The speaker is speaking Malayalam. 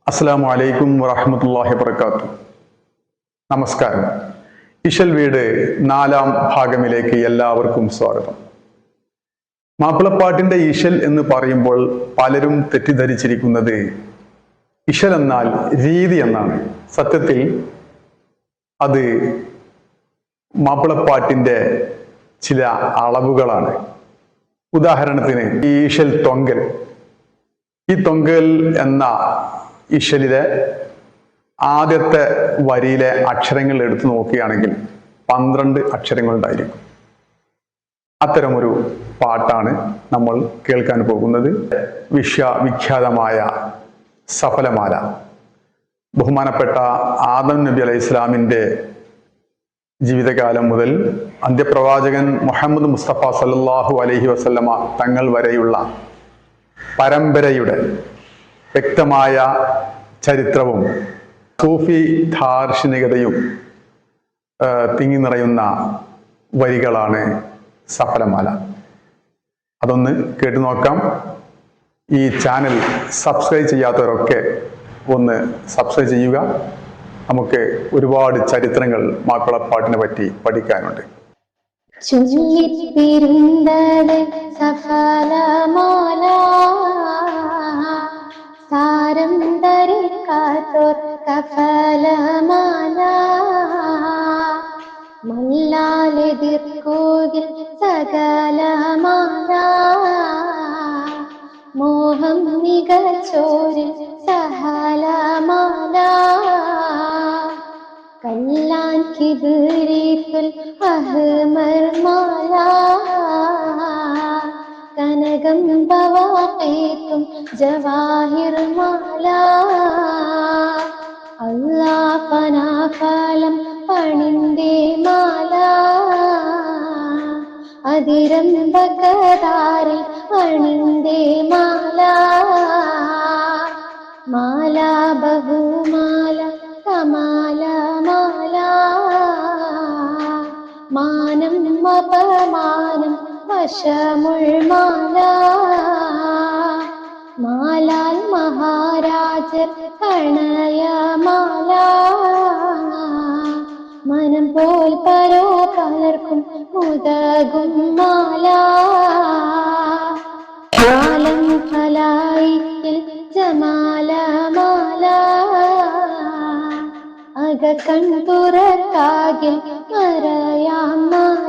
അസ്സലാമു അലൈക്കും വറഹ്മത്തുള്ളാഹി വബറകാതുഹു. നമസ്കാരം. ഇശൽ വീട് 4-ാം ഭാഗമിലേക്ക് എല്ലാവർക്കും സ്വാഗതം. മാപ്പിളപ്പാട്ടിന്റെ ഇശൽ എന്ന് പറയുമ്പോൾ പലരും തെറ്റിദ്ധരിച്ചിരിക്കുന്നത് ഇശൽ എന്നാൽ രീതി എന്നാണ്. സത്യത്തിൽ അത് മാപ്പിളപ്പാട്ടിന്റെ ചില അളവുകളാണ്. ഉദാഹരണത്തിന് ഈ ഇശൽ തൊങ്കൽ, ഈ തൊങ്കൽ എന്ന ഇശലിലെ ആദ്യത്തെ വരിയിലെ അക്ഷരങ്ങൾ എടുത്തു നോക്കുകയാണെങ്കിൽ 12 അക്ഷരങ്ങളുണ്ടായിരിക്കും. അത്തരമൊരു പാട്ടാണ് നമ്മൾ കേൾക്കാൻ പോകുന്നത്. വിശ്വവിഖ്യാതമായ സഫലമാല. ബഹുമാനപ്പെട്ട ആദം നബി അലൈഹി ഇസ്ലാമിൻ്റെ ജീവിതകാലം മുതൽ അന്ത്യപ്രവാചകൻ മുഹമ്മദ് മുസ്തഫ സല്ലല്ലാഹു അലൈഹി വസല്ലമ തങ്ങൾ വരെയുള്ള പരമ്പരയുടെ വ്യക്തമായ ചരിത്രവും സൂഫി ദാർശനികതയും തിങ്ങി നിറയുന്ന വരികളാണ് സഫലമാല. അതൊന്ന് കേട്ടു നോക്കാം. ഈ ചാനൽ സബ്സ്ക്രൈബ് ചെയ്യാത്തവരൊക്കെ ഒന്ന് സബ്സ്ക്രൈബ് ചെയ്യുക. നമുക്ക് ഒരുപാട് ചരിത്രങ്ങൾ മാപ്പിളപ്പാട്ടിനെ പറ്റി പഠിക്കാനുണ്ട്. സാരം ധരിക്കാത്തോർ സഫലമാല, മല്ലാലെതിർക്കൂകിൽ സകലമാല, മോഹം മികച്ചോരിൽ സഹലമാല, കല്ലാൻ കിബിരീത്തുൽ അഹ്മർമാല, കനകം ബവാഖീത്തും ജവാഹിർ മാല, അല്ലാ ഫനാഫലം പണിന്തേ മാല, അതിരമ്പകതാരിൽ അണിന്തേ മാല, മാല ബഹുമാല കമാല മാല, മാനം അപമാനം വശമുൾമാല, മാലാൽ മഹാരാജർ കണയമാല, മനം പോൽ പലർക്കും ഉതകും മാല, കാലം ഫലായിത്തിൽ ജമാല മാല, അകക്കൺ തുറക്കാകിൽ മറയാം മാല,